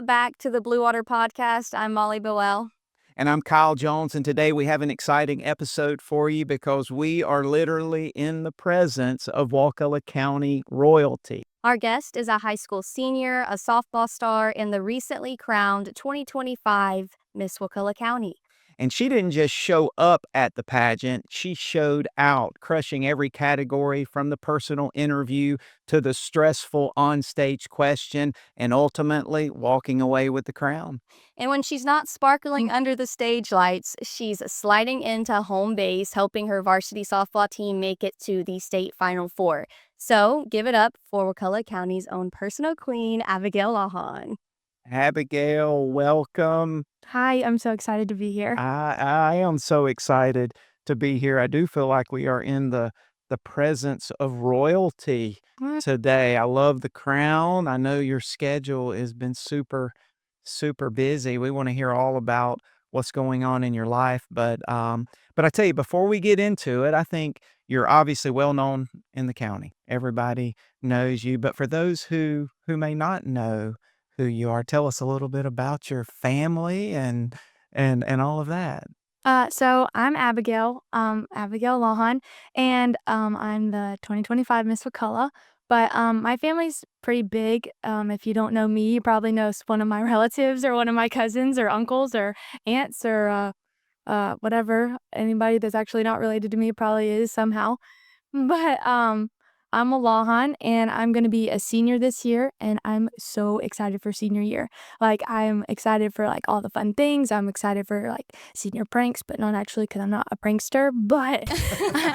Welcome back to the Blue Water Podcast. I'm Molly Bowell. And I'm Kyle Jones, and today we have an exciting episode for you because we are literally in the presence of Wakulla County royalty. Our guest is a high school senior, a softball star, and the recently crowned 2025 Miss Wakulla County. And she didn't just show up at the pageant, she showed out, crushing every category from the personal interview to the stressful onstage question, and ultimately walking away with the crown. And when she's not sparkling under the stage lights, she's sliding into home base, helping her varsity softball team make it to the state Final Four. So give it up for Wakulla County's own personal queen, Abbigail Lawhon. Abigail, welcome. Hi, I'm so excited to be here. I am so excited to be here. I do feel like we are in the presence of royalty today. I love the crown. I know your schedule has been super busy. We want to hear all about what's going on in your life, but I tell you, before we get into it, I think you're obviously well known in the county. Everybody knows you, but for those who may not know who you are, tell us a little bit about your family and all of that. So I'm Abigail Lawhon, and I'm the 2025 Miss Wakulla. But my family's pretty big. If you don't know me, you probably know one of my relatives or one of my cousins or uncles or aunts or whatever. Anybody that's actually not related to me probably is somehow. But I'm a Lawhon, and I'm going to be a senior this year, and I'm so excited for senior year. Like, I'm excited for, like, all the fun things. I'm excited for, like, senior pranks, but not actually because I'm not a prankster. But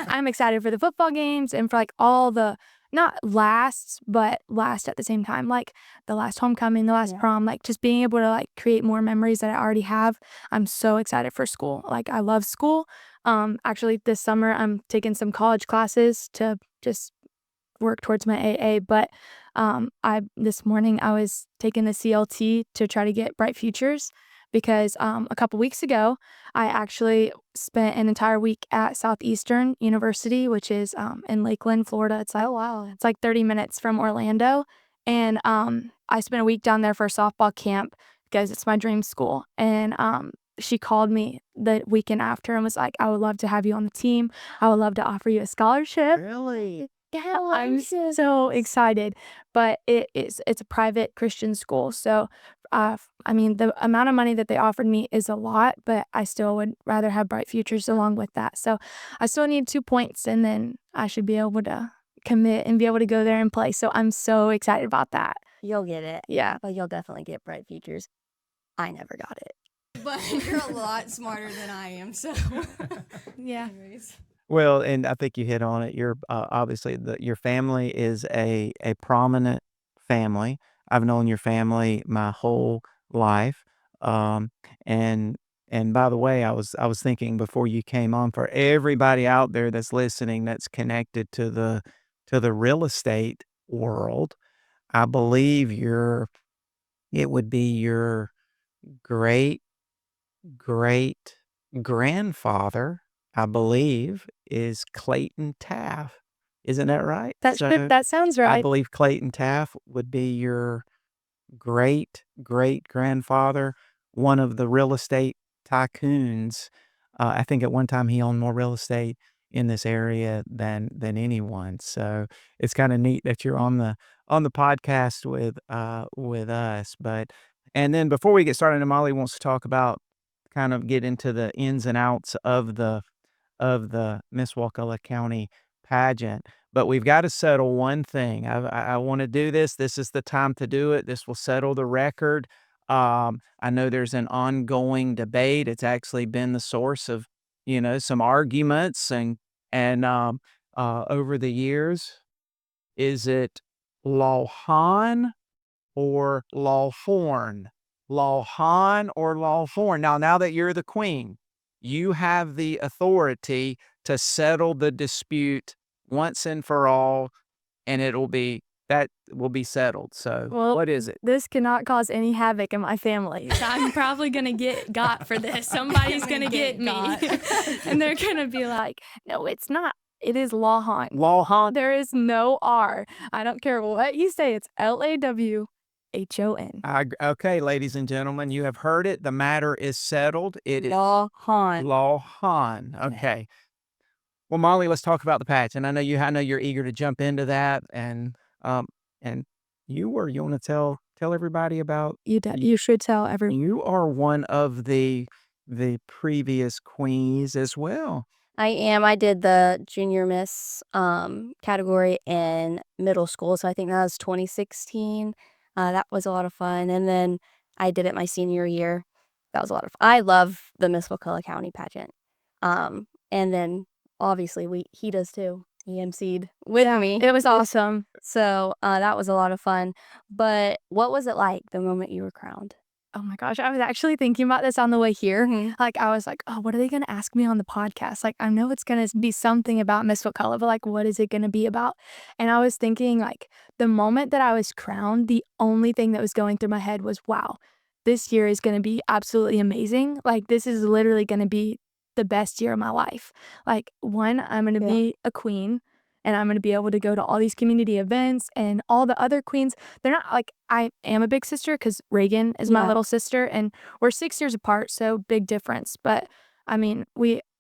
I'm excited for the football games and for, like, all the, not last, but last at the same time. Like, the last homecoming, the last prom, like, just being able to, like, create more memories that I already have. I'm so excited for school. Like, I love school. Actually, this summer, I'm taking some college classes to just work towards my AA, but this morning I was taking the CLT to try to get bright futures because a couple weeks ago I actually spent an entire week at Southeastern University, which is in Lakeland, Florida. It's like, oh wow, it's like 30 minutes from Orlando, and I spent a week down there for a softball camp because it's my dream school. And she called me the weekend after and was like, I would love to have you on the team. I would love to offer you a scholarship. Really? Yeah, I'm so excited. But it's a private Christian school. So, I mean, the amount of money that they offered me is a lot, but I still would rather have bright futures along with that. So I still need 2 points, and then I should be able to commit and be able to go there and play. So I'm so excited about that. You'll get it. Yeah. But you'll definitely get bright futures. I never got it. But you're a lot smarter than I am, so. Yeah. Anyways. Well, and I think you hit on it. You're obviously your family is a prominent family. I've known your family my whole life. And by the way, I was thinking before you came on, for everybody out there that's listening that's connected to the real estate world, I believe it would be your great grandfather, I believe, is Clayton Taft. Isn't that right? That sounds I right. believe Clayton Taft would be your great grandfather, one of the real estate tycoons. I think at one time he owned more real estate in this area than anyone. So it's kind of neat that you're on the podcast with us. But and then before we get started, Molly wants to talk about, kind of get into the ins and outs of the Miss Wakulla County pageant. But we've got to settle one thing. I want to do this. This is the time to do it. This will settle the record. I know there's an ongoing debate. It's actually been the source of, some arguments and over the years. Is it Lawhon or Lawhorn? Lawhon or Lawhorn? Now that you're the queen, you have the authority to settle the dispute once and for all, and that will be settled. So what is it? This cannot cause any havoc in my family. So I'm probably going to get got for this. Somebody's going to get me. And they're going to be like, no, it's not. It is Lawhon. Lawhon? There is no R. I don't care what you say. It's Lawhon. Lawhon. Okay, ladies and gentlemen, you have heard it. The matter is settled. It is Lawhon. Lawhon. Okay. Well, Molly, let's talk about the patch. And I know you're eager to jump into that. And you want to tell everybody about You should tell everyone. you are one of the previous queens as well. I am. I did the junior miss category in middle school, so I think that was 2016. That was a lot of fun. And then I did it my senior year. That was a lot of fun. I love the Miss Wakulla County pageant. And then obviously he does too. He emceed with me. It was awesome. So that was a lot of fun. But what was it like the moment you were crowned? Oh my gosh, I was actually thinking about this on the way here. Mhm. Like, I was like, oh, what are they going to ask me on the podcast? Like, I know it's going to be something about Miss Wakulla, but like, what is it going to be about? And I was thinking, like, the moment that I was crowned, the only thing that was going through my head was, wow, this year is going to be absolutely amazing. Like, this is literally going to be the best year of my life. Like, one, I'm going to be a queen. And I'm going to be able to go to all these community events, and all the other queens. They're not like, I am a big sister because Reagan is my little sister, and we're 6 years apart, so big difference. But I mean,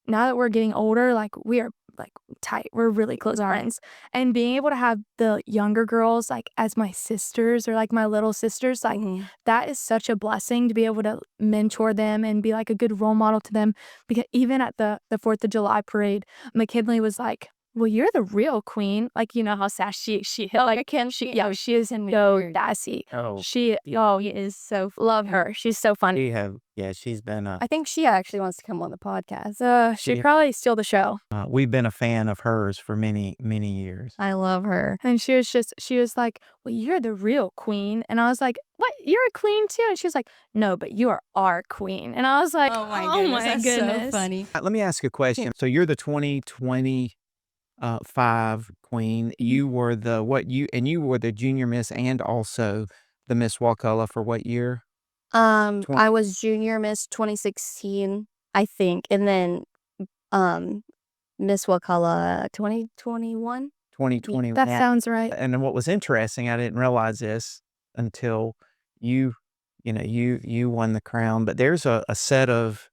now that we're getting older, like, we are like tight. We're really close friends. And being able to have the younger girls like as my sisters, or like my little sisters, like that is such a blessing to be able to mentor them and be like a good role model to them. Because even at the 4th of July parade, McKinley was like, well, you're the real queen. Like, you know how sassy she is. Like, she is so sassy. Oh, She is so, love her. She's so funny. she's been I think she actually wants to come on the podcast. She'd probably steal the show. we've been a fan of hers for many, many years. I love her. And she was like, well, you're the real queen. And I was like, what? You're a queen too? And she was like, no, but you are our queen. And I was like, Oh my goodness, that's so funny. Let me ask you a question. So you're the 2020 5 queen. You were the junior miss and also the Miss Wakulla for what year? I was junior miss 2016, I think, and then Miss Wakulla 2021. 2020. that sounds right. And then what was interesting, I didn't realize this until you won the crown, but there's a set of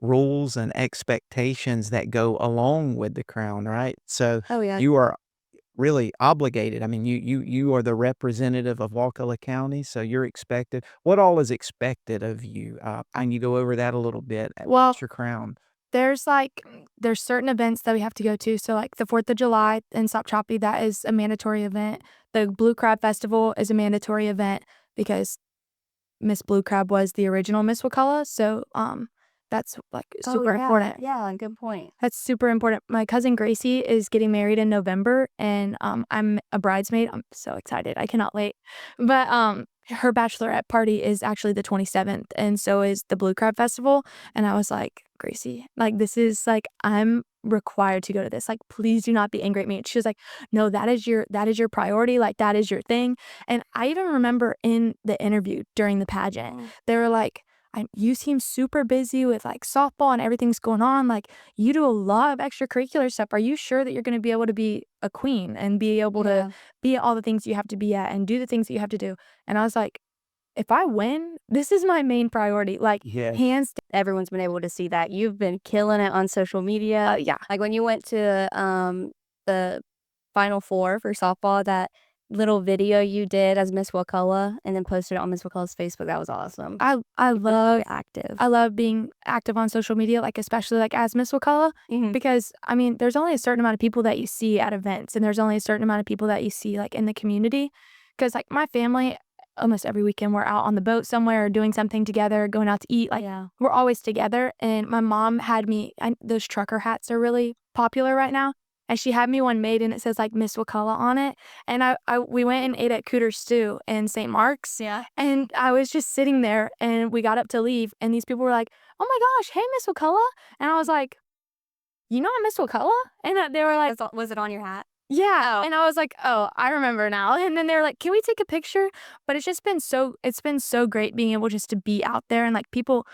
rules and expectations that go along with the crown, right? So Oh yeah. you are really obligated. I mean, you are the representative of Wakulla County, so you're expected. What all is expected of you? Can you go over that a little bit? Well, What's your crown? there's certain events that we have to go to. So like the 4th of July in Stop Choppy, that is a mandatory event. The Blue Crab Festival is a mandatory event because Miss Blue Crab was the original Miss Wakulla. So that's like super important. Yeah, good point. That's super important. My cousin Gracie is getting married in November, and I'm a bridesmaid. I'm so excited. I cannot wait. But her bachelorette party is actually the 27th, and so is the Blue Crab Festival. And I was like, Gracie, like, this is like, I'm required to go to this. Like, please do not be angry at me. And she was like, no, that is your priority. Like, that is your thing. And I even remember in the interview during the pageant, they were like, you seem super busy with like softball and everything's going on. Like, you do a lot of extracurricular stuff. Are you sure that you're going to be able to be a queen and be able to be at all the things you have to be at and do the things that you have to do? And I was like, if I win, this is my main priority. Like, hands down. Everyone's been able to see that. You've been killing it on social media. Like when you went to the Final Four for softball, that little video you did as Miss Wakulla and then posted it on Miss Wakulla's Facebook, that was awesome. I love active. I love being active on social media, like especially like as Miss Wakulla, because I mean, there's only a certain amount of people that you see at events, and there's only a certain amount of people that you see like in the community. Because like my family, almost every weekend we're out on the boat somewhere, doing something together, going out to eat. Like, we're always together. And my mom had me, those trucker hats are really popular right now. And she had me one made, and it says like Miss Wakulla on it. And we went and ate at Cooter's Stew in St. Mark's. Yeah. And I was just sitting there, and we got up to leave, and these people were like, oh my gosh, hey, Miss Wakulla. And I was like, you know I'm Miss Wakulla? And they were like, was it on your hat? yeah. And I was like, oh, I remember now. And then they were like, can we take a picture? But it's been so great being able just to be out there, and like people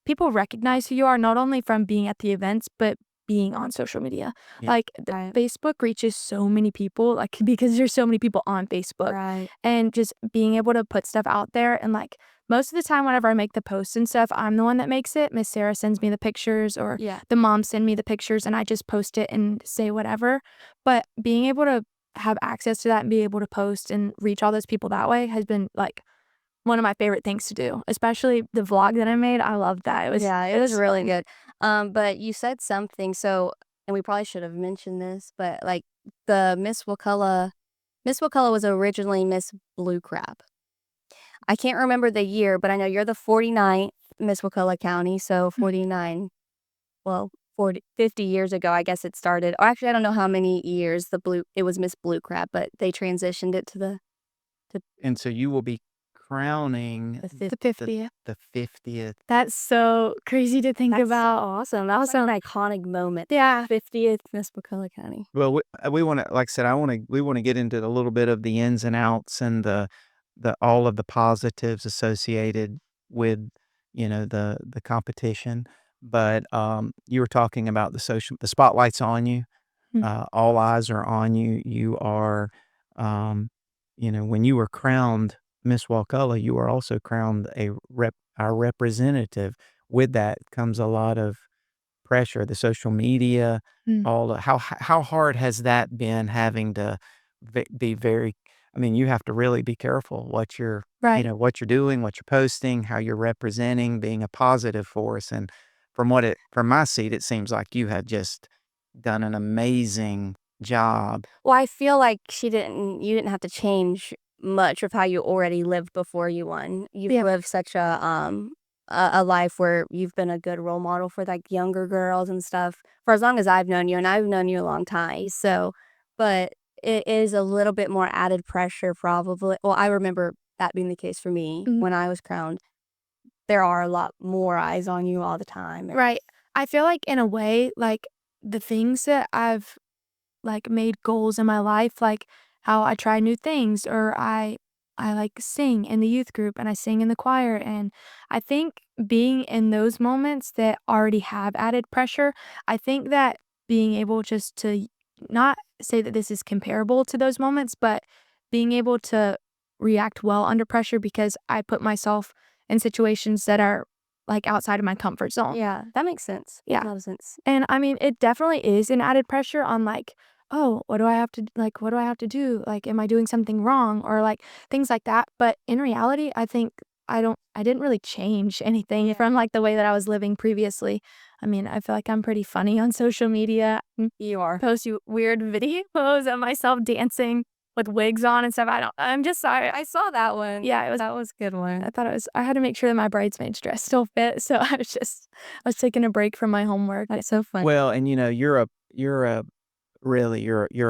recognize who you are, not only from being at the events, but being on social media. Yeah. Like, Right. Facebook reaches so many people, like, because there's so many people on Facebook. Right. And just being able to put stuff out there, and, like, most of the time whenever I make the posts and stuff, I'm the one that makes it. Miss Sarah sends me the pictures, or Yeah. the moms send me the pictures, and I just post it and say whatever. But being able to have access to that and be able to post and reach all those people that way has been, like, one of my favorite things to do, especially the vlog that I made. I loved that. It was really fun. good. But you said something, so and we probably should have mentioned this, but like the Miss Wakulla was originally Miss Blue Crab. I can't remember the year, but I know you're the 49th Miss Wakulla County, so 49, well, 50 years ago, I guess it started. Or actually, I don't know how many years it was Miss Blue Crab, but they transitioned it to the And so you will be crowning the The 50th. 50th. the 50th. That's so crazy to think That's about. awesome. That was an iconic moment. Yeah. 50th Miss Wakulla County. Well, we want to, like I said, we want to get into a little bit of the ins and outs and the all of the positives associated with, the competition. But you were talking about the spotlight's on you. Mm. All eyes are on you. You are, when you were crowned Miss Wakulla, you were also crowned our representative. With that comes a lot of pressure, the social media, Mm. all the how hard has that been having to be very, I mean, you have to really be careful what Right. what you're doing, what you're posting, how you're representing, being a positive force. And from my seat, it seems like you had just done an amazing job. Well, I feel like you didn't have to change much of how you already lived before you won. You've Yeah. lived such a life where you've been a good role model for like younger girls and stuff for as long as I've known you, and I've known you a long time. So, but it is a little bit more added pressure probably. Well, I remember that being the case for me Mhm. when I was crowned. There are a lot more eyes on you all the time. Right. I feel like in a way, like, the things that I've, like, made goals in my life, like how I try new things, or I like sing in the youth group and I sing in the choir, and I think being in those moments that already have added pressure, I think that being able just to not say that this is comparable to those moments, but being able to react well under pressure because I put myself in situations that are, like, outside of my comfort zone. Yeah, that makes sense. Yeah. A lot of sense. And I mean, it definitely is an added pressure on, like, oh, what do I have to do? Like, am I doing something wrong? Or like things like that. But in reality, I think I didn't really change anything from like the way that I was living previously. I mean, I feel like I'm pretty funny on social media. You are. Post you weird videos of myself dancing with wigs on and stuff. I'm just sorry. I saw that one. Yeah, That was a good one. I had to make sure that my bridesmaid's dress still fit. So I was taking a break from my homework. That's so funny. Well, and you're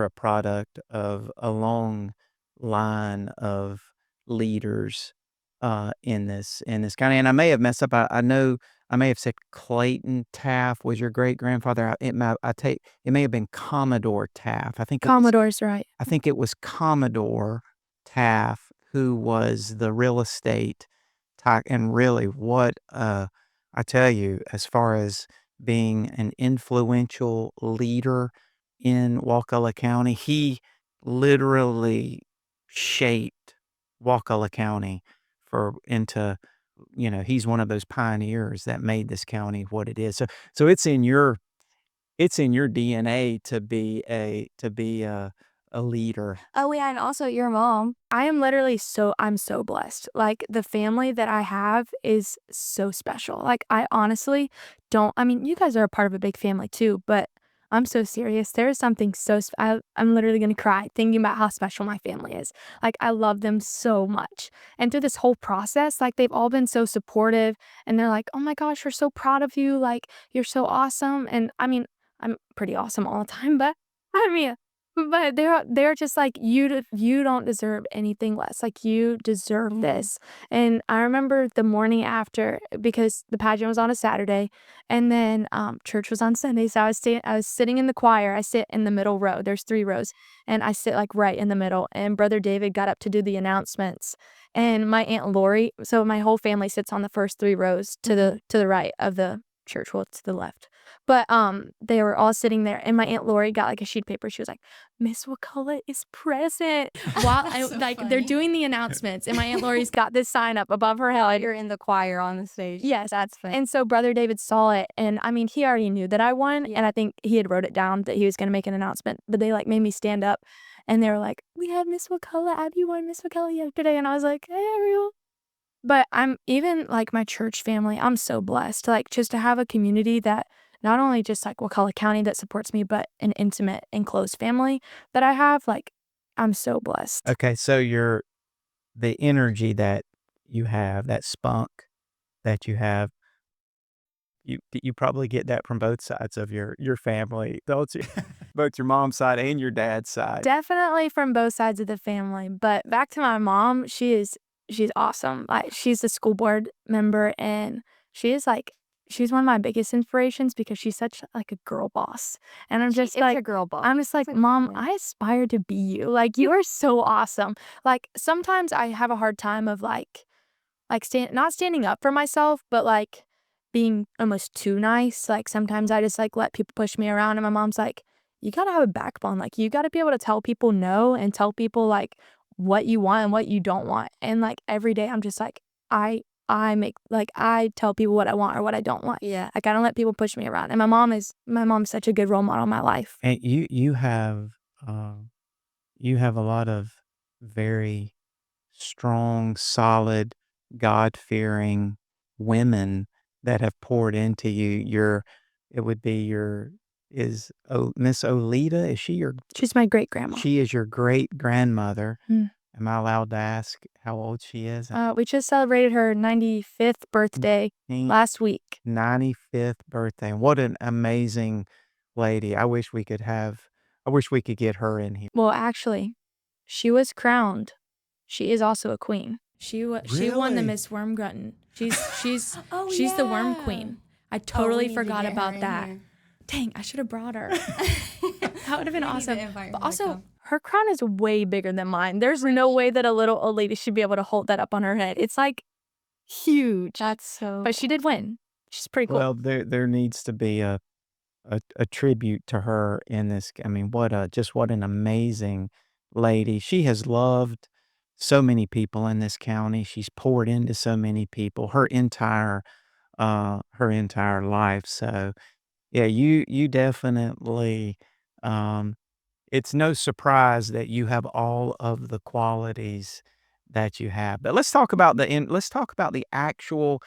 a product of a long line of leaders in this county. And I may have messed up. I know I may have said Clayton Taft was your great grandfather. It may have been Commodore Taft. Commodore's right. I think it was Commodore Taft who was the real estate type. And really, I tell you, as far as being an influential leader in Wakulla County, he literally shaped Wakulla County into, he's one of those pioneers that made this county what it is. So it's in your DNA to be a leader. Oh, yeah, and also your mom. I'm so blessed. Like, the family that I have is so special. Like, I honestly I mean, you guys are a part of a big family too, but I'm so serious. There is something I'm literally gonna cry thinking about how special my family is. Like, I love them so much. And through this whole process, like, they've all been so supportive, and they're like, "Oh my gosh, we're so proud of you. Like, you're so awesome." And I mean, I'm pretty awesome all the time, but I mean, but they're just like, You don't deserve anything less, like, you deserve Mhm. this." And I remember the morning after, because the pageant was on a Saturday, and then, church was on Sunday, so I was sitting in the choir. I sit in the middle row, there's 3 rows, and I sit, like, right in the middle, and Brother David got up to do the announcements, and my Aunt Lori, so my whole family sits on the first 3 rows to the right of the church, well, to the left. But they were all sitting there, and my Aunt Lori got like a sheet of paper. She was like, Miss Wakulla is present. While they're doing the announcements, and my Aunt Lori's got this sign up above her head. You're in the choir on the stage. Yes. That's funny. And so Brother David saw it, and I mean, he already knew that I won, and I think he had wrote it down that he was going to make an announcement, but they like made me stand up, and they were like, we had Miss Wakulla, Abby won Miss Wakulla yesterday, and I was like, hey, everyone. But I'm even like my church family, I'm so blessed, like just to have a community that not only just like Wakulla County that supports me, but an intimate and close family that I have, like I'm so blessed. Okay, so the energy that you have, that spunk that you have, you probably get that from both sides of your family, don't you? Both your mom's side and your dad's side. Definitely from both sides of the family. But back to my mom, she's awesome. Like she's a school board member, and she's one of my biggest inspirations because she's such like a girl boss. And I'm just like a girl boss. I'm just like, Mom, I aspire to be you. Like you are so awesome. Like sometimes I have a hard time of not standing up for myself, but like being almost too nice. Like sometimes I just like let people push me around, and my mom's like, you gotta have a backbone. Like you gotta be able to tell people no and tell people like what you want and what you don't want. And like every day I'm just like, I tell people what I want or what I don't want. Yeah. Like I don't let people push me around. And my mom's such a good role model in my life. And you have a lot of very strong, solid, God-fearing women that have poured into you. It would be Miss Olita, is she She's my great grandma. she is your great grandmother. Mm. Am I allowed to ask how old she is? We just celebrated her 95th birthday last week. 95th birthday. What an amazing lady. I wish we could get her in here. Well, actually, she was crowned. She is also a queen. She won the Really? Miss Wormgrutton. She's Oh, she's the worm yeah. queen. I we totally need to forgot get her about in that. here. Dang, I should have brought her. That would have been awesome. But also, Her crown is way bigger than mine. There's no way that a little old lady should be able to hold that up on her head. It's like huge. That's so. But she did win. She's pretty cool. Well, there needs to be a tribute to her in this. I mean, what an amazing lady. She has loved so many people in this county. She's poured into so many people her entire life. So yeah, you definitely it's no surprise that you have all of the qualities that you have. But let's talk about the actual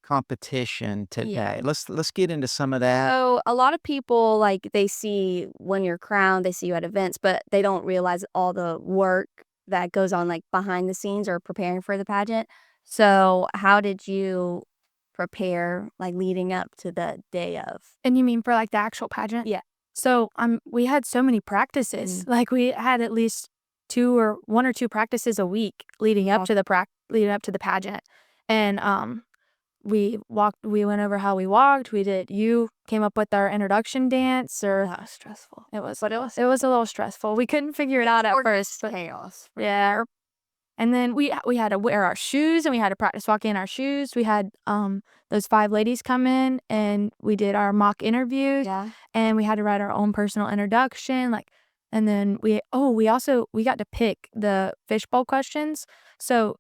competition today. Yeah. Let's get into some of that. So a lot of people like they see when you're crowned, they see you at events, but they don't realize all the work that goes on like behind the scenes or preparing for the pageant. So how did you prepare like leading up to the day of? And you mean for like the actual pageant? Yeah. So we had so many practices. Like we had at least one or two practices a week leading up to the pageant. And we went over how we walked. You came up with our introduction dance, or That was stressful. it was a little stressful. We couldn't figure it out at first. But Chaos. yeah. And then we had to wear our shoes, and we had to practice walking in our shoes. We had those 5 ladies come in, and we did our mock interviews. Yeah. And we had to write our own personal introduction, and then we got to pick the fishbowl questions. So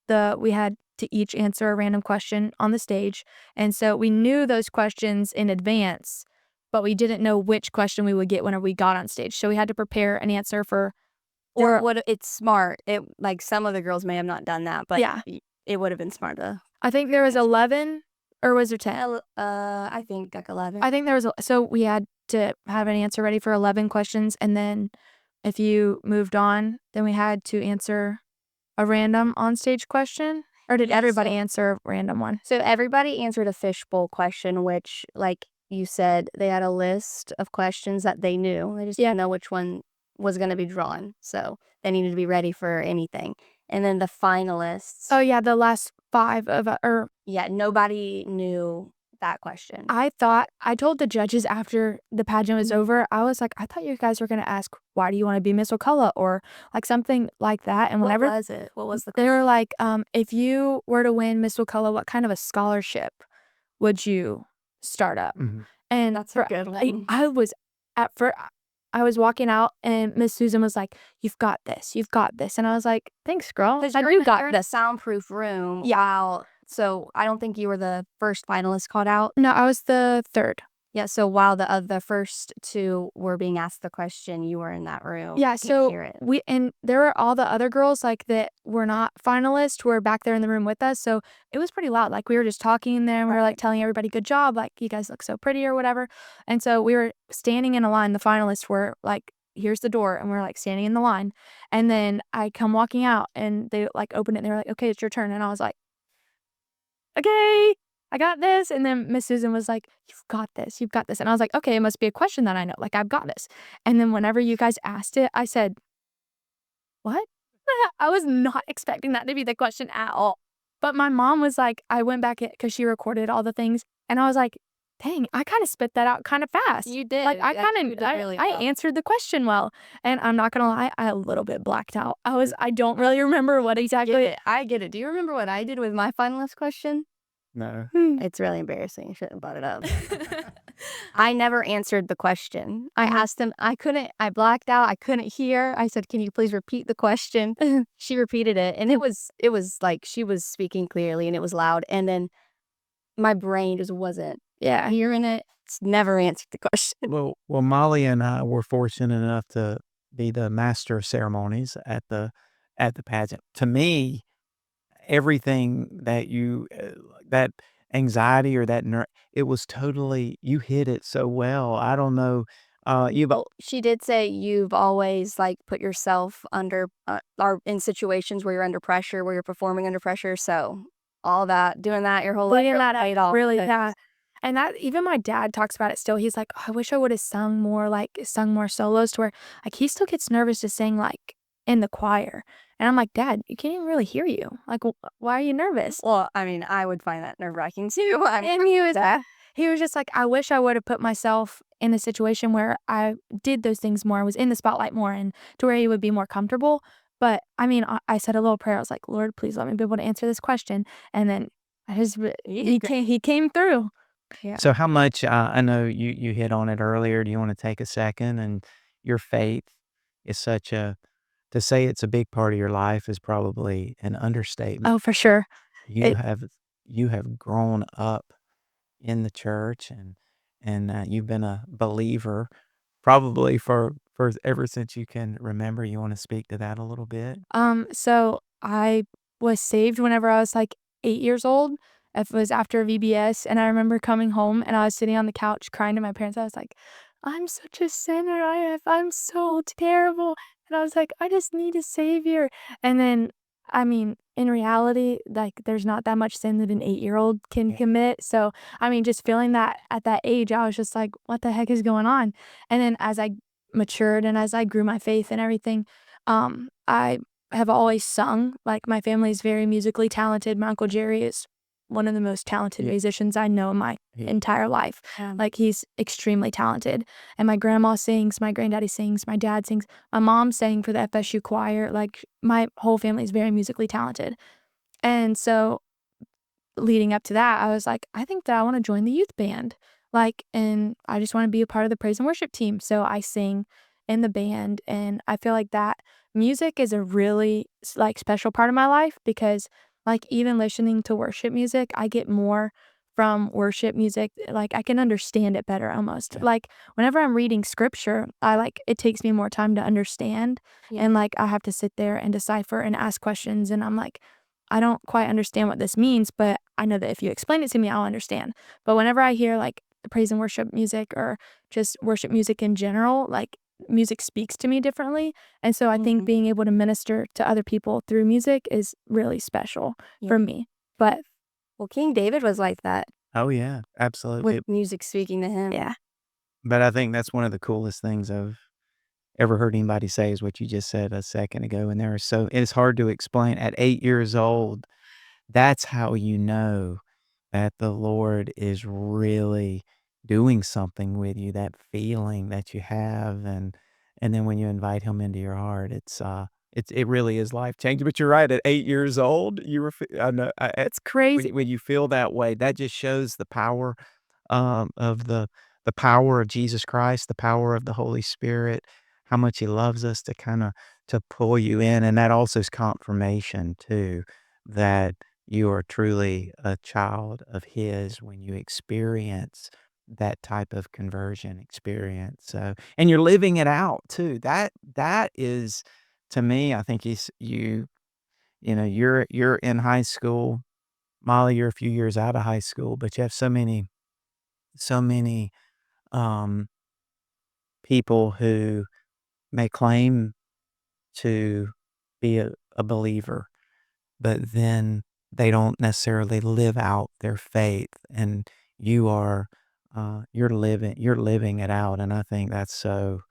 we had to each answer a random question on the stage, and so we knew those questions in advance, but we didn't know which question we would get whenever we got on stage. So we had to prepare an answer for. Or what? It's smart. It like some of the girls may have not done that, but Yeah. it would have been smart to. I think there was 11, or was there 10? I think like 11. I think there was. So we had to have an answer ready for 11 questions, and then if you moved on, then we had to answer a random on-stage question. Or did everybody answer a random one? So everybody answered a fishbowl question, which, like you said, they had a list of questions that they knew. They just didn't know which one was going to be drawn. So they needed to be ready for anything. And then the finalists. Oh, yeah, the last 5 of Yeah, nobody knew that question. I told the judges after the pageant was over, I was like, I thought you guys were going to ask, why do you want to be Miss Wakulla? Or like something like that. And whenever What was it? What was the they were like, if you were to win Miss Wakulla, what kind of a scholarship would you start up? Mhm. And That's a good one. I was at first I was walking out and Miss Susan was like, "You've got this. You've got this." And I was like, "Thanks, girl. Because I you're do got in this." the soundproof room. Yeah. While, so I don't think you were the first finalist called out. No, I was the third. Yeah. So while the first two were being asked the question, you were in that room. Yeah, You could so hear it. and there were all the other girls, like, that were not finalists were back there in the room with us, so it was pretty loud, like, we were just talking in there, and we were, like, telling everybody, "Good job," like, "You guys look so pretty," or whatever, and so we were standing in a line, the finalists were, like, "Here's the door," and we're, like, standing in the line, and then I come walking out, and they, like, opened it, and they were like, "Okay, it's your turn," and I was like, "Okay, I got this," and then Miss Susan was like, "You've got this, you've got this," and I was like, "Okay, it must be a question that I know, like, I've got this," and then whenever you guys asked it, I said, "What?" I was not expecting that to be the question at all, but my mom was like I went back because she recorded all the things, and I was like, "Dang, I kinda spit that out kinda fast." You did. Like, I You kinda did really I well. answered the question well, and I'm not gonna lie, I a little bit blacked out. I don't really remember what exactly. I get it. Do you remember what I did with my finalist question? No. It's really embarrassing. I shouldn't have brought it up. I never answered the question. I asked him, I blacked out. I couldn't hear. I said, "Can you please repeat the question?" She repeated it, and it was like she was speaking clearly and it was loud. And then my brain just wasn't hearing it. It's never answered the question. Well, Molly and I were fortunate enough to be the master of ceremonies at the pageant. To me, everything that that anxiety or that it was totally you hit it so well. I don't know, you've Well, she did say you've always like put yourself under or in situations where you're under pressure, where you're performing under pressure. So all that, doing that your whole life, Bringing that paid up, off. really, yeah. And that even my dad talks about it still. He's like, "Oh, I wish I would've sung more, like, sung more solos," to where, like, he still gets nervous to sing, like, in the choir. And I'm like, "Dad, you can't even really hear you. Like, why are you nervous?" Well, I mean, I would find that nerve wracking too. And he was just like, "I wish I would've put myself in a situation where I did those things more, was in the spotlight more, and to where he would be more comfortable." But, I mean, I said a little prayer. I was like, "Lord, please let me be able to answer this question." And then I just he came through. Yeah. So how much, I know you hit on it earlier. Do you wanna take a second? And your faith is such a to say it's a big part of your life is probably an understatement. Oh, for sure. You It have you have grown up in the church and, you've been a believer probably for ever since you can remember. You wanna speak to that a little bit? So I was saved whenever I was, like, 8 years old. It was after VBS, and I remember coming home, and I was sitting on the couch crying to my parents. I was like, "I'm such a sinner. I'm so terrible." And I was like, "I just need a savior." And then, I mean, in reality, like, there's not that much sin that an 8-year-old can commit. So, I mean, just feeling that at that age, I was just like, "What the heck is going on?" And then as I matured and as I grew my faith and everything, I have always sung. Like, my family is very musically talented. My Uncle Jerry is one of the most talented musicians I know in my entire life. Yeah. Like, he's extremely talented. And my grandma sings, my granddaddy sings, my dad sings, my mom sang for the FSU choir. Like, my whole family is very musically talented. And so leading up to that, I was like, I think that I wanna join the youth band. Like, and I just wanna be a part of the praise and worship team. So I sing in the band, and I feel like that music is a really like, special part of my life because, like, even listening to worship music, I get more from worship music, like, I can understand it better almost. Like, whenever I'm reading scripture, it takes me more time to understand, and, like, I have to sit there and decipher and ask questions, and I'm like, I don't quite understand what this means, but I know that if you explain it to me, I'll understand. But whenever I hear like praise and worship music or just worship music in general, like music speaks to me differently. And so I think being able to minister to other people through music is really special for me. But Well, King David was like that Oh, yeah, absolutely. with music speaking to him. yeah. But I think that's one of the coolest things I've ever heard anybody say is what you just said a second ago, and there are so it's hard to explain. At 8 years old, that's how you know that the Lord is really doing something with you, that feeling that you have, and then when you invite him into your heart, it really is life-changing. But you're right, at 8 years old, you were fe I know, It's crazy. when you feel that way, that just shows the power, of the the power of Jesus Christ, the power of the Holy Spirit, how much he loves us to kinda to pull you in, and that also is confirmation too, that you are truly a child of his when you experience that type of conversion experience, so and you're living it out too. That is to me, I think you know, you're in high school. Molly, you're a few years out of high school, but you have so many, um, people who may claim to be a believer, but then they don't necessarily live out their faith, and you are, you're living it out, and I think that's so,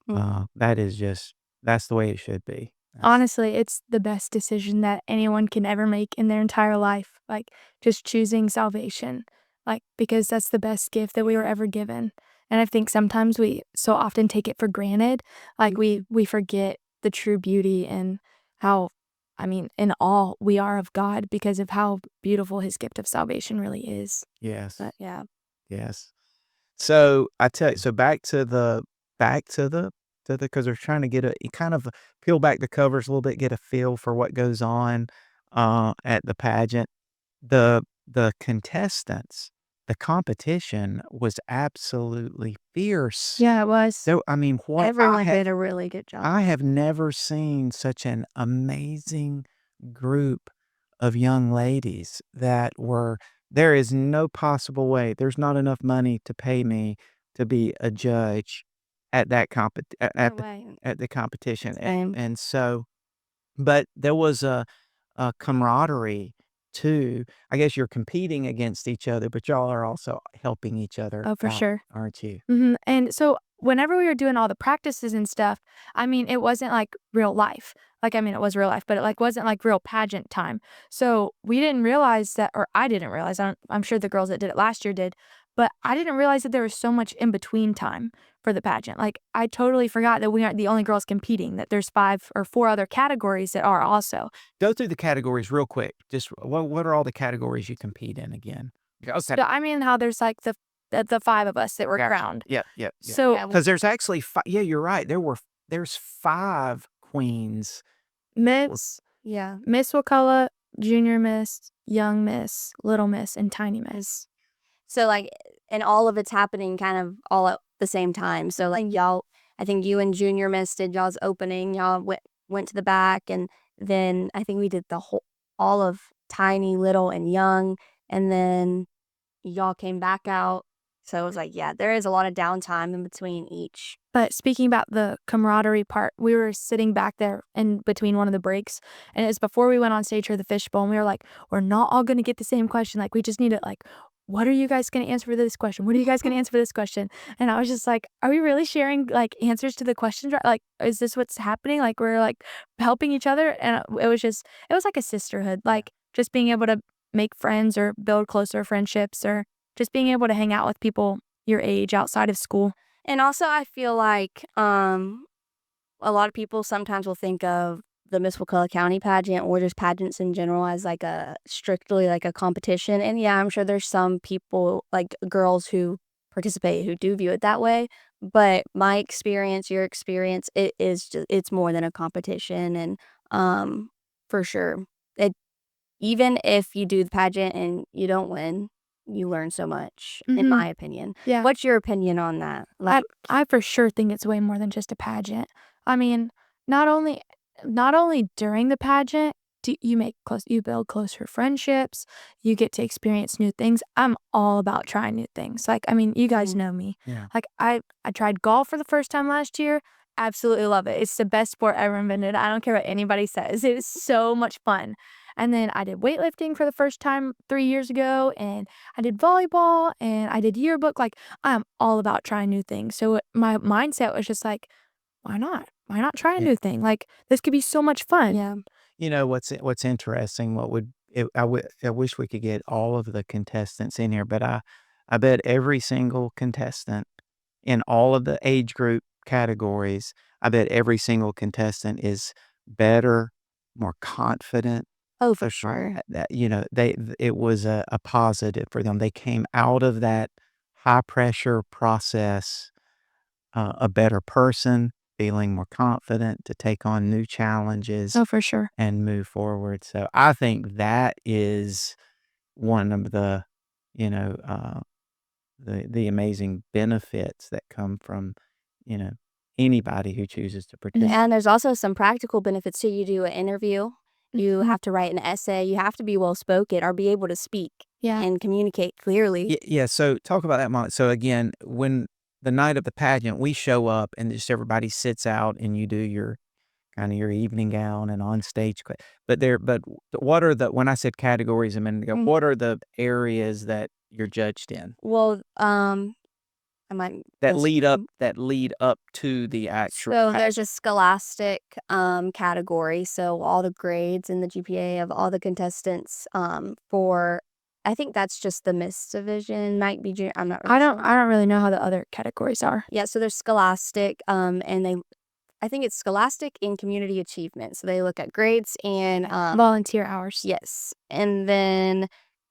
Mhm. that is just that's the way it should be. That's Honestly, it's the best decision that anyone can ever make in their entire life, like, just choosing salvation, like, because that's the best gift that we were ever given, and I think sometimes we so often take it for granted, like, we forget the true beauty and how I mean, in awe we are of God because of how beautiful his gift of salvation really is. yes, But yeah. yes. So, I tell you so back to the because 'cause they're trying to get a kind of peel back the covers a little bit, get a feel for what goes on, at the pageant. The contestants, the competition was absolutely fierce. Yeah, it was. I mean, what Everyone did a really good job. I have never seen such an amazing group of young ladies that were there is no possible way, there's not enough money to pay me to be a judge at that No way. at the competition, Same. and so but there was a camaraderie too. I guess you're competing against each other, but y'all are also helping each other Oh, for out, sure. aren't you? And so whenever we were doing all the practices and stuff, I mean, it wasn't like real life. Like, I mean, it was real life, but it like wasn't like real pageant time. So we didn't realize that, or I didn't realize. I'm sure the girls that did it last year did, but I didn't realize that there was so much in between time for the pageant. Like, I totally forgot that we aren't the only girls competing. That there's 5 or 4 other categories that are also. Go through the categories real quick. Just what are all the categories you compete in again? Okay. So I mean, how there's like the 5 of us that were Gotcha. crowned. Yep, yep, yep. So Yeah, Because there's actually yeah, you're right. There's 5 queens. Miss yeah. Miss Wakulla, Junior Miss, Young Miss, Little Miss, and Tiny Miss. So, like, and all of it's happening kind of all at the same time. So, like, y'all, I think you and Junior Miss did y'all's opening. Y'all went to the back, and then I think we did all of Tiny, Little, and Young, and then y'all came back out. So it was like, yeah, there is a lot of downtime in between each. But speaking about the camaraderie part, we were sitting back there in between one of the breaks, and it was before we went on stage for the fishbowl, and we were like, "We're not all gonna get the same question, like, we just need to, like, what are you guys gonna answer for this question? What are you guys gonna answer for this question?" And I was just like, "Are we really sharing, like, answers to the questions, right? Like, is this what's happening? Like, we're, like, helping each other?" And it was like a sisterhood, like, just being able to make friends or build closer friendships or just being able to hang out with people your age outside of school. And also, I feel like a lot of people sometimes will think of the Miss Wakulla County pageant or just pageants in general as like a strictly like a competition. And yeah, I'm sure there's some people, like girls who participate, who do view it that way. But my experience, your experience, it is just it's more than a competition. And for sure, it even if you do the pageant and you don't win, you learn so much, in Mhm. my opinion. Yeah. What's your opinion on that? I Like, I for sure think it's way more than just a pageant. I mean, not only not only during the pageant do you build closer friendships, you get to experience new things. I'm all about trying new things. Like, I mean, you guys mhm. know me. Yeah. Like, I tried golf for the first time last year. Absolutely love it. It's the best sport ever invented. I don't care what anybody says. It is so much fun. And then I did weightlifting for the first time 3 years ago, and I did volleyball, and I did yearbook. Like, I'm all about trying new things. So my mindset was just like, why not? Why not try a Yeah. new thing? Like, this could be so much fun. Yeah. You know, what's interesting, what would I wish we could get all of the contestants in here, but I bet every single contestant in all of the age group categories, I bet every single contestant is better, more confident. Oh, for sure. That, you know, it was a positive for them. They came out of that high pressure process, a better person, feeling more confident to take on new challenges Oh, for sure. and move forward. So I think that is one of the, you know, the amazing benefits that come from, you know, anybody who chooses to participate. And there's also some practical benefits too. You do an interview, you have to write an essay, you have to be well spoken or be able to speak Yeah. and communicate clearly. Yeah, so talk about that moment. So again, when the night of the pageant, we show up and just everybody sits out and you do your kind of your evening gown and on stage. But what are the, when I said categories a minute ago, Mm. what are the areas that you're judged in Well, I might that miss- lead up to the actual? So there's a scholastic category. So all the grades and the GPA of all the contestants for, I think that's just the Miss division, might be junior. I'm not really I don't sure. really know how the other categories are. Yeah, so there's scholastic, and I think it's scholastic and community achievement. So they look at grades and Volunteer hours. yes, and then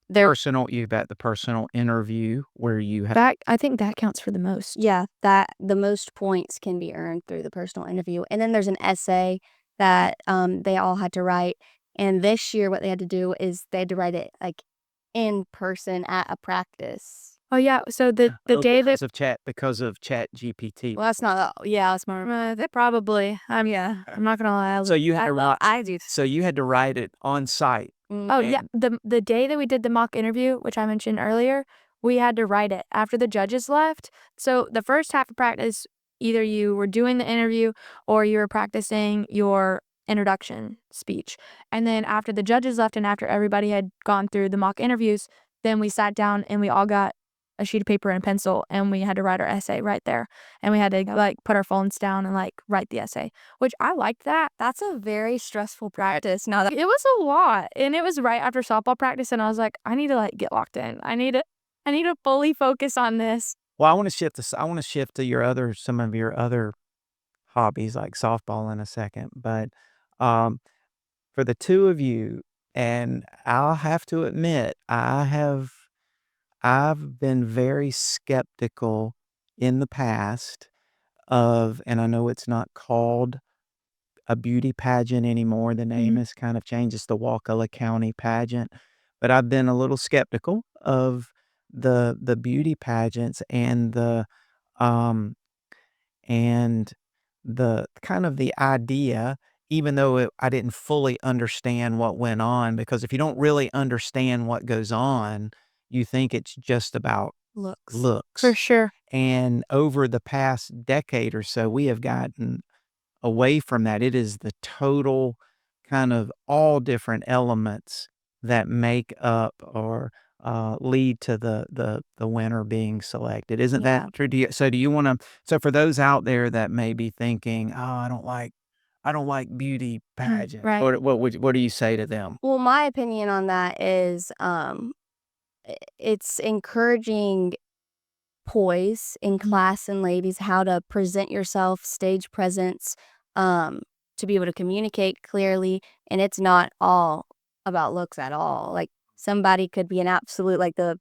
there, Personal, you've got the personal interview where you have. That I think that counts for the most. yeah, that the most points can be earned through the personal interview, and then there's an essay that they all had to write. And this year, what they had to do is they had to write it like in person at a practice. Oh yeah. So the day that Because of Chat GPT. Well, that's not. Yeah, that's more. they probably. Yeah, I'm not gonna lie. So you had to write. I do. So you had to write it on site. Oh yeah, the day that we did the mock interview, which I mentioned earlier, we had to write it after the judges left. So the first half of practice, either you were doing the interview or you were practicing your introduction speech. And then after the judges left and after everybody had gone through the mock interviews, then we sat down and we all got a sheet of paper and pencil and we had to write our essay right there. And we had to like put our phones down and like write the essay, which I liked that. That's a very stressful practice. Now that It was a lot, and it was right after softball practice, and I was like, I need to like get locked in. I need to fully focus on this. Well, I want to shift this. I want to shift to some of your other hobbies like softball in a second. But for the two of you, and I'll have to admit, I've been very skeptical in the past of, and I know it's not called a beauty pageant anymore. The name has kind of changed. It's the Wakulla County pageant, but I've been a little skeptical of the beauty pageants um and the kind of the idea, even though I didn't fully understand what went on, because if you don't really understand what goes on, you think it's just about looks. looks. For sure. And over the past decade or so, we have gotten away from that. It is the total kind of all different elements that make up or lead to the winner being selected. Isn't Yeah. that true? Do you want to? So for those out there that may be thinking, "Oh, I don't like beauty pageants," right. what do you say to them? Well, my opinion on that is it's encouraging poise in class and ladies, how to present yourself, stage presence, to be able to communicate clearly. And it's not all about looks at all. Like somebody could be an absolute, like a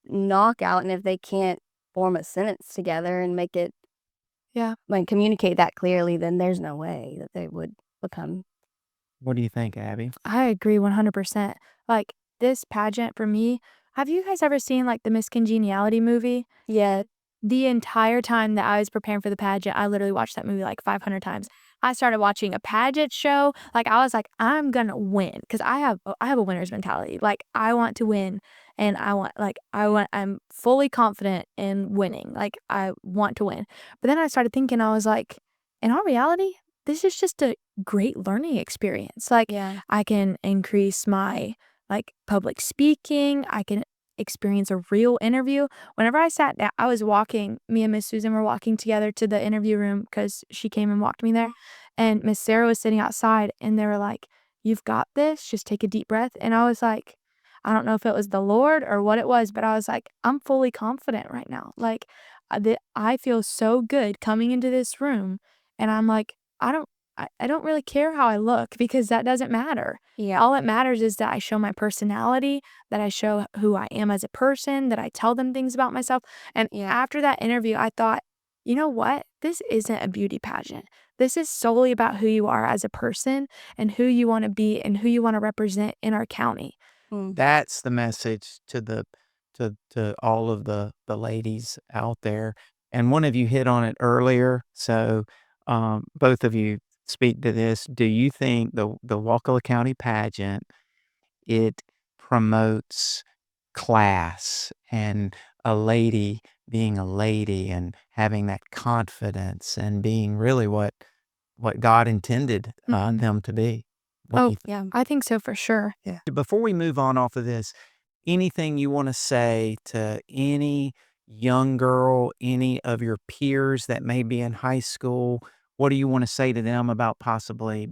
knockout. And if they can't form a sentence together and make it, Yeah. like communicate that clearly, then there's no way that they would become. What do you think, Abby? I agree 100%. Like this pageant for me, have you guys ever seen like the Miss Congeniality movie? Yeah. The entire time that I was preparing for the pageant, I literally watched that movie like 500 times. I started watching a pageant show. Like I was like, I'm gonna win because I have a winner's mentality. Like I want to win, and I'm fully confident in winning. Like I want to win. But then I started thinking, I was like, in all reality, this is just a great learning experience. Like Yeah. I can increase my like public speaking. I can experience a real interview. Whenever I sat down, I was walking, me and Miss Susan were walking together to the interview room because she came and walked me there. And Miss Sarah was sitting outside and they were like, "You've got this, just take a deep breath." And I was like, I don't know if it was the Lord or what it was, but I was like, I'm fully confident right now. Like I feel so good coming into this room. And I'm like, I don't really care how I look because that doesn't matter. Yeah. All that matters is that I show my personality, that I show who I am as a person, that I tell them things about myself. And Yeah. after that interview, I thought, you know what? This isn't a beauty pageant. This is solely about who you are as a person and who you want to be and who you want to represent in our county. That's the message to all of the ladies out there. And one of you hit on it earlier, so both of you speak to this. Do you think the Wakulla County pageant, it promotes class and a lady being a lady and having that confidence and being really what God intended them to be? What do Oh, you think? Yeah. I think so for sure. Yeah. Before we move on off of this, anything you want to say to any young girl, any of your peers that may be in high school? What do you want to say to them about possibly,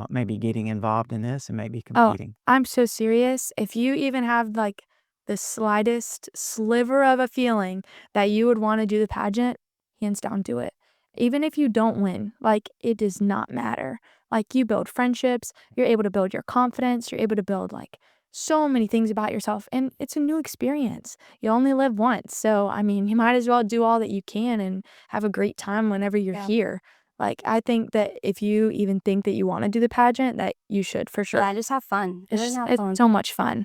maybe getting involved in this and maybe Oh, competing? I'm so serious. If you even have like the slightest sliver of a feeling that you would want to do the pageant, hands down, do it. Even if you don't win, like it does not matter. Like you build friendships, you're able to build your confidence, you're able to build like so many things about yourself, and it's a new experience. You only live once. So, I mean, you might as well do all that you can and have a great time whenever you're Yeah. here. Like, I think that if you even think that you want to do the pageant, that you should for sure. Yeah, just have fun. It's, Just have it's fun. so much fun.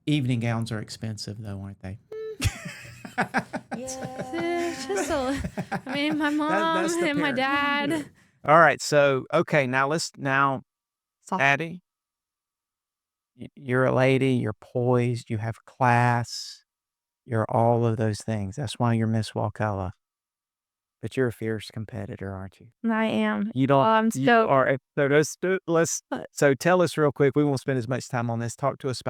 Evening gowns are expensive, though, aren't they? Just I mean, my mom that's the and my parent. dad. All right. So, okay, now Soft- Addie, you're a lady, you're poised, you have class, you're all of those things. That's why you're Miss Wakulla. But you're a fierce competitor, aren't you? I am. You don't. I'm You stoked. are. So tell us real quick. We won't spend as much time on this. Talk to us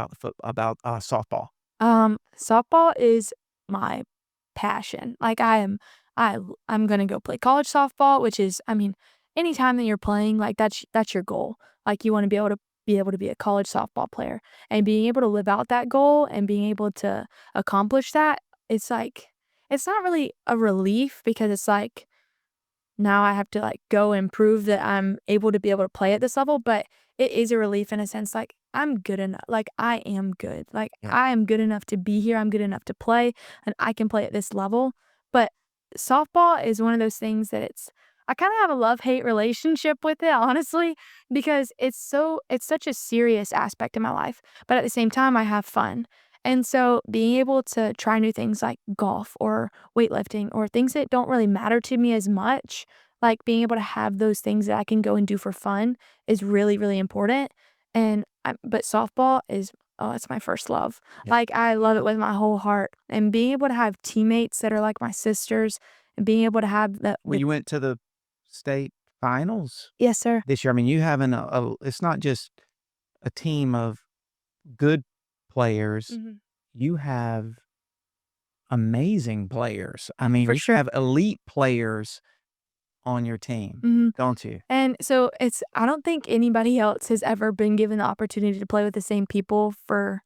about softball. Softball is my passion. Like I'm gonna go play college softball, which is, I mean, anytime that you're playing, like that's your goal. Like you want to be a college softball player, and being able to live out that goal and being able to accomplish that, it's like it's not really a relief because it's like now I have to like go and prove that I'm able to play at this level, but it is a relief in a sense like I'm good enough. Like I am good. Like Yeah. I am good enough to be here. I'm good enough to play and I can play at this level. But softball is one of those things that I kind of have a love-hate relationship with it, honestly, because it's such a serious aspect of my life, but at the same time I have fun. And so being able to try new things like golf or weightlifting or things that don't really matter to me as much, like being able to have those things that I can go and do for fun is really, really important. But softball is, oh, it's my first love. Yeah. Like I love it with my whole heart. And being able to have teammates that are like my sisters and being able to have that. Well, you went to the state finals Yes, sir. this year. I mean, you having it's not just a team of good players. Mhm. You have amazing players. I mean, For you sure. have elite players on your team, Mhm. don't you? And so I don't think anybody else has ever been given the opportunity to play with the same people for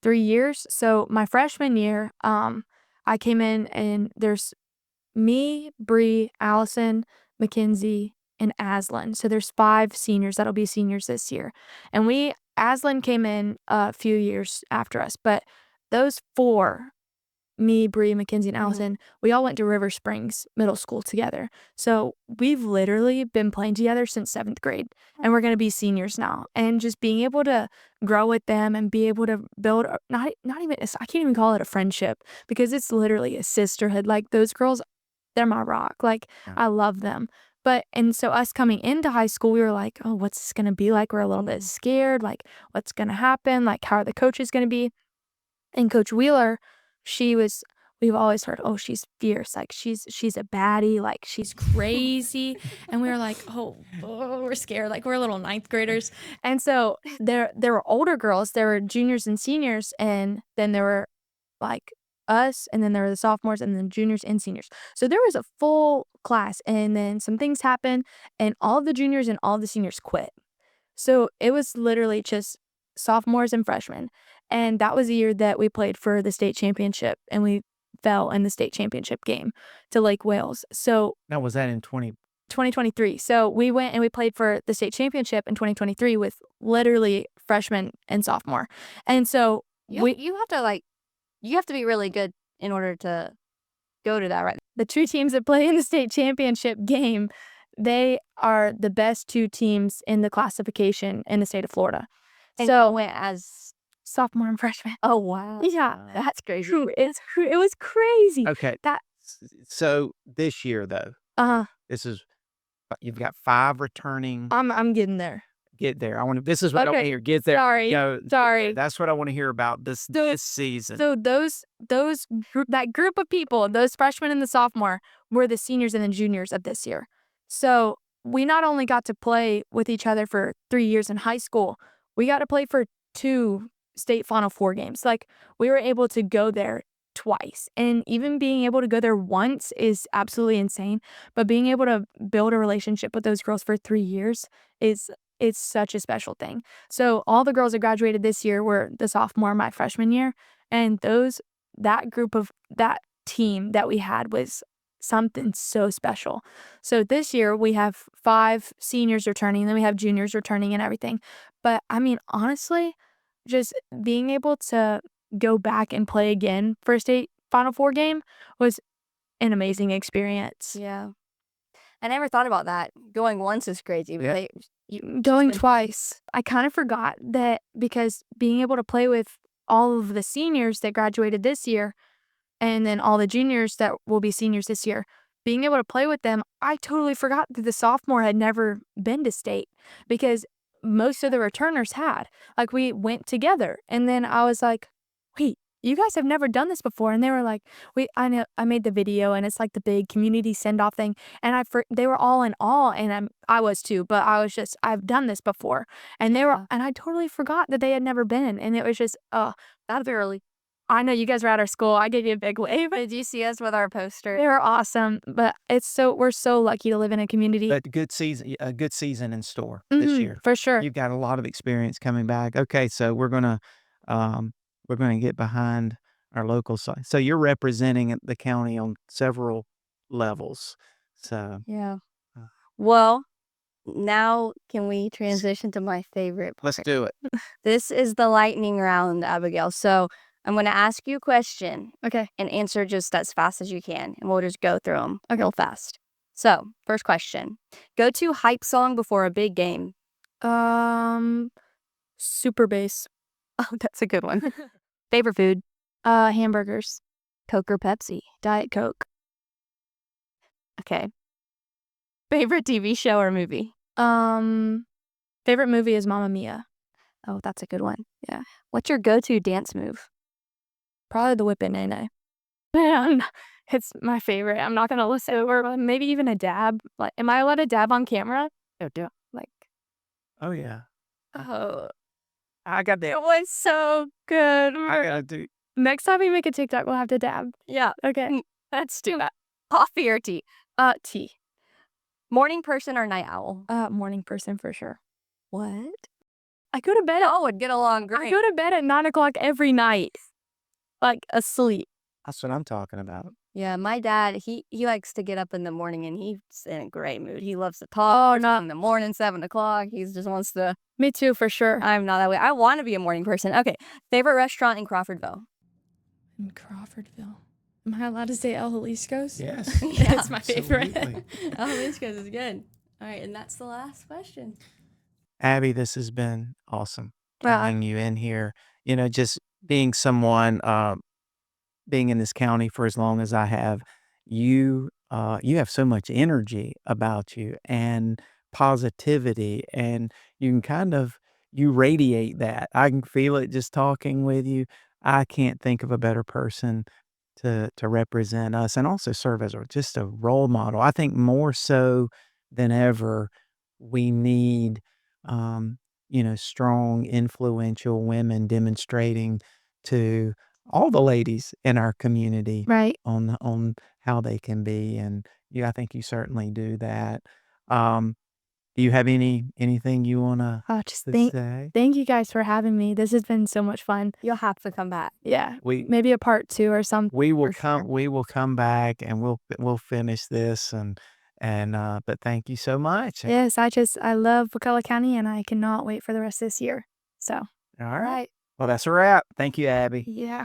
3 years. So my freshman year, I came in and there's me, Bree, Allison, Mackenzie, and Aslan. So there's 5 seniors that'll be seniors this year. And Aslan came in a few years after us, but those 4, me, Bree, Mackenzie, and Allison, we all went to River Springs Middle School together. So we've literally been playing together since 7th grade, and we're gonna be seniors now. And just being able to grow with them and be able to build not even I can't even call it a friendship because it's literally a sisterhood. Like those girls, they're my rock. Like Yeah. I love them. And so us coming into high school, we were like, oh, what's this gonna be like? We're a little bit scared. Like, what's gonna happen? Like, how are the coaches gonna be? And Coach Wheeler, we've always heard, oh, she's fierce. Like she's a baddie. Like she's crazy. And we were like, oh, we're scared. Like we're little 9th graders. And so there were older girls. There were juniors and seniors, and then there were like us, and then there were the sophomores, and then juniors and seniors. So there was a full class, and then some things happened, and all of the juniors and all of the seniors quit. So it was literally just sophomores and freshmen. And that was the year that we played for the state championship, and we fell in the state championship game to Lake Wales. So Now, was that in 2023. So we went and we played for the state championship in 2023 with literally freshman and sophomore. And so you have to be really good in order to go to that, right? the two teams that play in the state championship game, they are the best two teams in the classification in the state of Florida. And so went as sophomore and freshman. oh wow, Yeah, that's crazy. it was crazy. Okay. That So this year, though, you've got 5 returning. I'm getting there. Get there. This is what I want to hear. Get there. Sorry. That's what I want to hear about this season. So that group of people, those freshmen and the sophomore, were the seniors and the juniors of this year. So we not only got to play with each other for 3 years in high school, we got to play for 2 state Final Four games. Like, we were able to go there twice, and even being able to go there once is absolutely insane. But being able to build a relationship with those girls for 3 years it's such a special thing. So all the girls that graduated this year were the sophomore my freshman year, and that team that we had was something so special. So this year we have 5 seniors returning, then we have juniors returning and everything. But I mean, honestly, just being able to go back and play again for a state Final Four game was an amazing experience. Yeah, I never thought about that. Going once is crazy. But going twice, I kind of forgot that, because being able to play with all of the seniors that graduated this year and then all the juniors that will be seniors this year, being able to play with them, I totally forgot that the sophomore had never been to state, because most of the returners had. Like, we went together, and then I was like, wait, you guys have never done this before. And they were like, I know, I made the video, and it's like the big community send-off thing. And they were all in awe, and I was too, but I was just, I've done this before. And and I totally forgot that they had never been. And it was just, that's early. I know you guys were at our school. I gave you a big wave. Did you see us with our poster? They were awesome, but we're so lucky to live in a community. But a good season in store this year. For sure. You've got a lot of experience coming back. Okay, so we're gonna get behind our local side. So you're representing the county on several levels. So yeah. Well, now can we transition to my favorite part? Let's do it. This is the lightning round, Abigail. So I'm going to ask you a question. Okay. And answer just as fast as you can. And we'll just go through them real fast. So, first question. Go-to hype song before a big game. Super bass. Oh, that's a good one. Favorite food? Hamburgers. Coke or Pepsi? Diet Coke. Okay. Favorite TV show or movie? Favorite movie is Mamma Mia. Oh, that's a good one. Yeah. What's your go-to dance move? Probably the whip it nay. It's my favorite. I'm not gonna listen over. Maybe even a dab. Like, am I allowed to dab on camera? No. Like. Oh yeah. Oh, I got that. it was so good. I gotta do. Next time we make a TikTok, we'll have to dab. Yeah. Okay. Let's do that. Coffee or tea? Tea. Morning person or night owl? Morning person for sure. What? I go to bed. Would get along great. I go to bed at 9 o'clock every night, like asleep. That's what I'm talking about. Yeah, my dad, he likes to get up in the morning, and he's in a great mood. He loves to talk. In the morning, 7 o'clock. He just wants to. Me too, for sure. I'm not that way. I want to be a morning person. Okay, favorite restaurant in Crawfordville? In Crawfordville. Am I allowed to say El Jalisco's? Yes. Yeah, That's my favorite. El Jalisco's is good. All right, and that's the last question. Abby, this has been awesome Well, having you in here. Just being someone, being in this county for as long as I have, you have so much energy about you and positivity, and you radiate that. I can feel it just talking with you. I can't think of a better person to represent us and also serve as just a role model. I think more so than ever, we need strong, influential women demonstrating to all the ladies in our community right. on how they can be. And I think you certainly do that. Do you have anything you want to say? Thank you guys for having me. This has been so much fun. You'll have to come back. Yeah. Maybe a part 2 or something. We will come back, and we'll finish this, and And but thank you so much. Yes, I love Wakulla County, and I cannot wait for the rest of this year. So, All right. right. Well, that's a wrap. Thank you, Abby. Yeah.